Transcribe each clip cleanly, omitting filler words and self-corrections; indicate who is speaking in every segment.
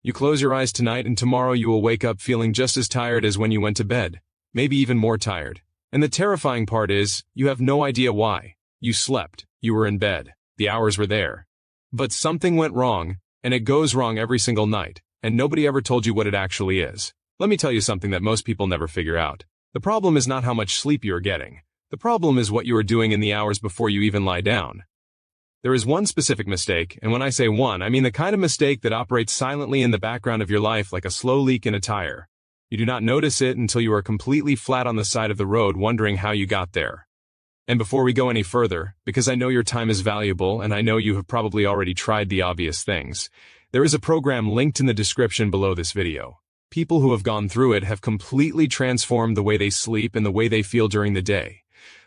Speaker 1: You close your eyes tonight and tomorrow you will wake up feeling just as tired as when you went to bed, maybe even more tired. And the terrifying part is, you have no idea why. You slept, you were in bed, the hours were there. But something went wrong, and it goes wrong every single night, and nobody ever told you what it actually is. Let me tell you something that most people never figure out. The problem is not how much sleep you are getting. The problem is what you are doing in the hours before you even lie down. There is one specific mistake, and when I say one, I mean the kind of mistake that operates silently in the background of your life like a slow leak in a tire. You do not notice it until you are completely flat on the side of the road wondering how you got there. And before we go any further, because I know your time is valuable and I know you have probably already tried the obvious things, there is a program linked in the description below this video. People who have gone through it have completely transformed the way they sleep and the way they feel during the day.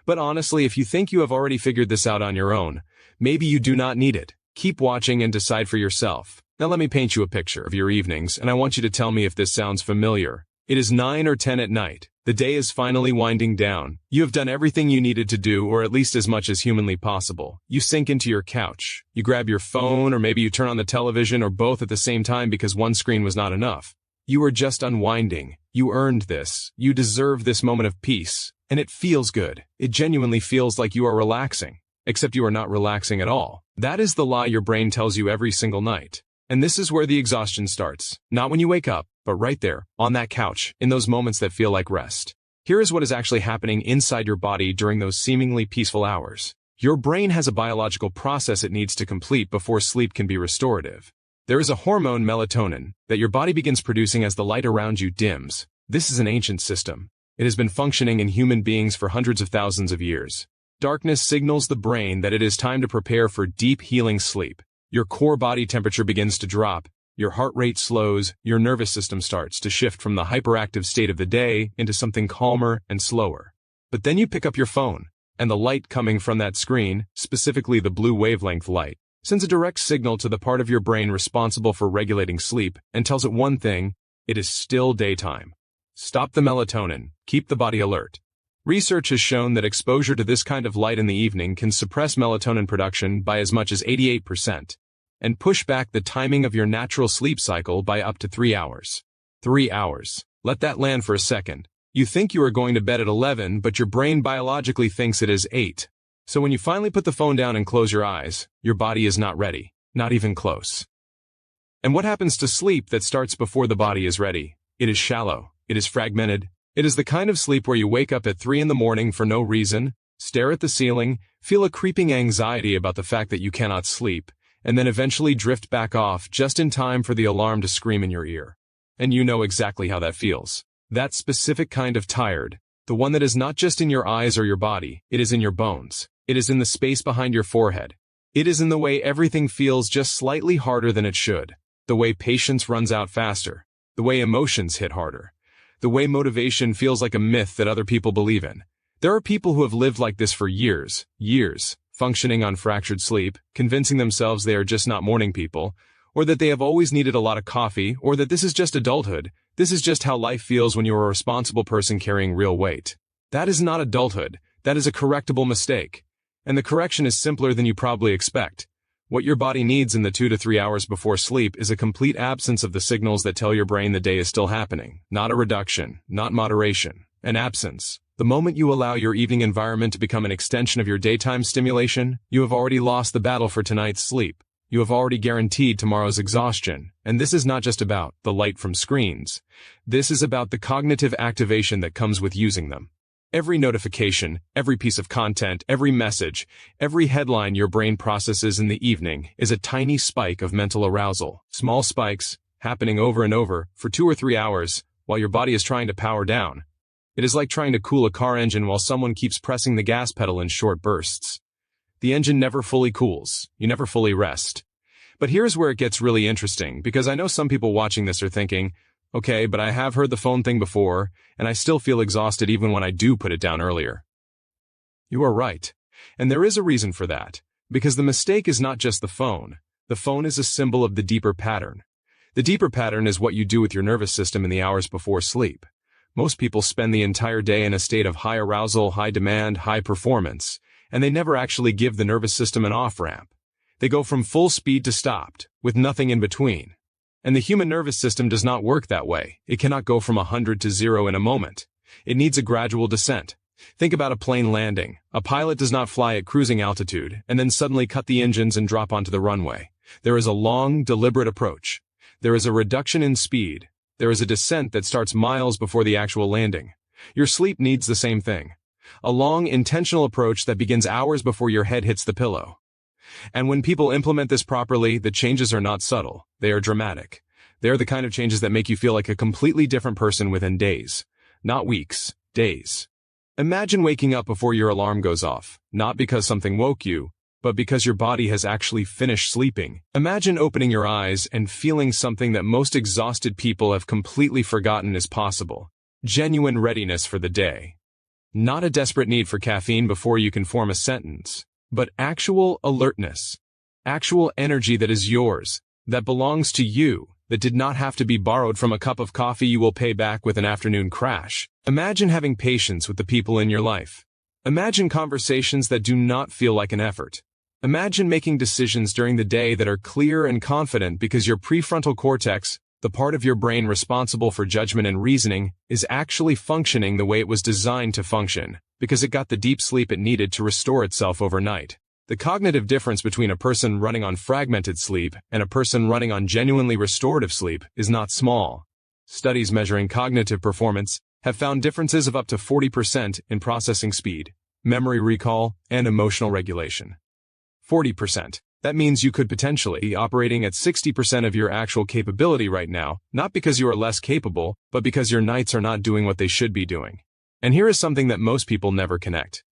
Speaker 1: But honestly, if you think you have already figured this out on your own, maybe you do not need it. Keep watching and decide for yourself. Now let me paint you a picture of your evenings, and I want you to tell me if this sounds familiar. It is 9 or 10 at night. The day is finally winding down. You have done everything you needed to do, or at least as much as humanly possible. You sink into your couch. You grab your phone, or maybe you turn on the television, or both at the same time because one screen was not enough. You are just unwinding. You earned this. You deserve this moment of peace. And it feels good. It genuinely feels like you are relaxing. Except you are not relaxing at all. That is the lie your brain tells you every single night. And this is where the exhaustion starts. Not when you wake up, but right there, on that couch, in those moments that feel like rest. Here is what is actually happening inside your body during those seemingly peaceful hours. Your brain has a biological process it needs to complete before sleep can be restorative. There is a hormone, melatonin, that your body begins producing as the light around you dims. This is an ancient system. It has been functioning in human beings for hundreds of thousands of years. Darkness signals the brain that it is time to prepare for deep healing sleep. Your core body temperature begins to drop, your heart rate slows, your nervous system starts to shift from the hyperactive state of the day into something calmer and slower. But then you pick up your phone, and the light coming from that screen, specifically the blue wavelength light, sends a direct signal to the part of your brain responsible for regulating sleep and tells it one thing: it is still daytime. Stop the melatonin, keep the body alert. Research has shown that exposure to this kind of light in the evening can suppress melatonin production by as much as 88% and push back the timing of your natural sleep cycle by up to 3 hours. 3 hours. Let that land for a second. You think you are going to bed at 11, but your brain biologically thinks it is 8. So when you finally put the phone down and close your eyes, your body is not ready, not even close. And what happens to sleep that starts before the body is ready? It is shallow. It is fragmented. It is the kind of sleep where you wake up at 3 in the morning for no reason, stare at the ceiling, feel a creeping anxiety about the fact that you cannot sleep, and then eventually drift back off just in time for the alarm to scream in your ear. And you know exactly how that feels. That specific kind of tired, the one that is not just in your eyes or your body, it is in your bones. It is in the space behind your forehead. It is in the way everything feels just slightly harder than it should. The way patience runs out faster. The way emotions hit harder. The way motivation feels like a myth that other people believe in. There are people who have lived like this for years, functioning on fractured sleep, convincing themselves they are just not morning people, or that they have always needed a lot of coffee, or that this is just adulthood. This is just how life feels when you are a responsible person carrying real weight. That is not adulthood. That is a correctable mistake. And the correction is simpler than you probably expect. What your body needs in the 2 to 3 hours before sleep is a complete absence of the signals that tell your brain the day is still happening. Not a reduction, not moderation, an absence. The moment you allow your evening environment to become an extension of your daytime stimulation, you have already lost the battle for tonight's sleep. You have already guaranteed tomorrow's exhaustion. And this is not just about the light from screens. This is about the cognitive activation that comes with using them. Every notification, every piece of content, every message, every headline your brain processes in the evening is a tiny spike of mental arousal. Small spikes, happening over and over, for 2 or 3 hours, while your body is trying to power down. It is like trying to cool a car engine while someone keeps pressing the gas pedal in short bursts. The engine never fully cools. You never fully rest. But here's where it gets really interesting, because I know some people watching this are thinking, okay, but I have heard the phone thing before, and I still feel exhausted even when I do put it down earlier. You are right. And there is a reason for that. Because the mistake is not just the phone. The phone is a symbol of the deeper pattern. The deeper pattern is what you do with your nervous system in the hours before sleep. Most people spend the entire day in a state of high arousal, high demand, high performance, and they never actually give the nervous system an off-ramp. They go from full speed to stopped, with nothing in between. And the human nervous system does not work that way. It cannot go from 100 to 0 in a moment. It needs a gradual descent. Think about a plane landing. A pilot does not fly at cruising altitude and then suddenly cut the engines and drop onto the runway. There is a long, deliberate approach. There is a reduction in speed. There is a descent that starts miles before the actual landing. Your sleep needs the same thing. A long, intentional approach that begins hours before your head hits the pillow. And when people implement this properly, the changes are not subtle. They are dramatic. They are the kind of changes that make you feel like a completely different person within days. Not weeks, days. Imagine waking up before your alarm goes off, not because something woke you, but because your body has actually finished sleeping. Imagine opening your eyes and feeling something that most exhausted people have completely forgotten is possible. Genuine readiness for the day. Not a desperate need for caffeine before you can form a sentence, but actual alertness. Actual energy that is yours, that belongs to you, that did not have to be borrowed from a cup of coffee you will pay back with an afternoon crash. Imagine having patience with the people in your life. Imagine conversations that do not feel like an effort. Imagine making decisions during the day that are clear and confident because your prefrontal cortex, the part of your brain responsible for judgment and reasoning, is actually functioning the way it was designed to function, because it got the deep sleep it needed to restore itself overnight. The cognitive difference between a person running on fragmented sleep and a person running on genuinely restorative sleep is not small. Studies measuring cognitive performance have found differences of up to 40% in processing speed, memory recall, and emotional regulation. 40%. That means you could potentially be operating at 60% of your actual capability right now, not because you are less capable, but because your nights are not doing what they should be doing. And here is something that most people never connect.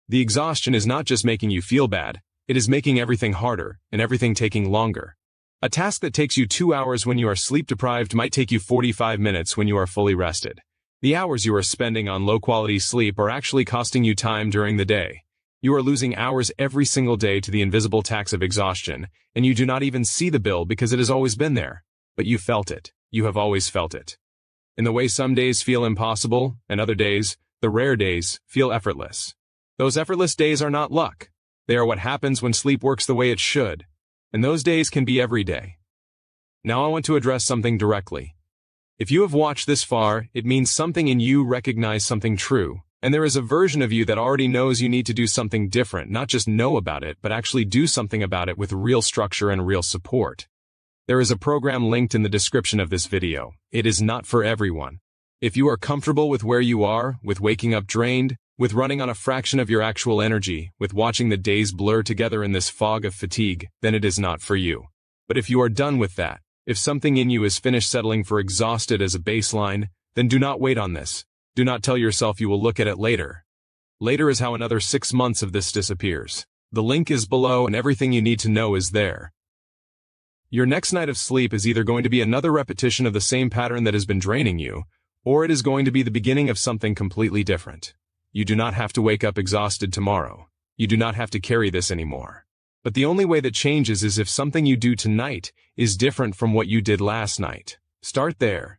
Speaker 1: The exhaustion is not just making you feel bad, it is making everything harder and everything taking longer. A task that takes you 2 hours when you are sleep-deprived might take you 45 minutes when you are fully rested. The hours you are spending on low-quality sleep are actually costing you time during the day. You are losing hours every single day to the invisible tax of exhaustion, and you do not even see the bill because it has always been there. But you felt it. You have always felt it. In the way some days feel impossible, and other days, the rare days, feel effortless. Those effortless days are not luck. They are what happens when sleep works the way it should. And those days can be every day. Now I want to address something directly. If you have watched this far, it means something in you recognizes something true. And there is a version of you that already knows you need to do something different, not just know about it, but actually do something about it with real structure and real support. There is a program linked in the description of this video. It is not for everyone. If you are comfortable with where you are, with waking up drained, with running on a fraction of your actual energy, with watching the days blur together in this fog of fatigue, then it is not for you. But if you are done with that, if something in you is finished settling for exhausted as a baseline, then do not wait on this. Do not tell yourself you will look at it later. Later is how another 6 months of this disappears. The link is below and everything you need to know is there. Your next night of sleep is either going to be another repetition of the same pattern that has been draining you, or it is going to be the beginning of something completely different. You do not have to wake up exhausted tomorrow. You do not have to carry this anymore. But the only way that changes is if something you do tonight is different from what you did last night. Start there.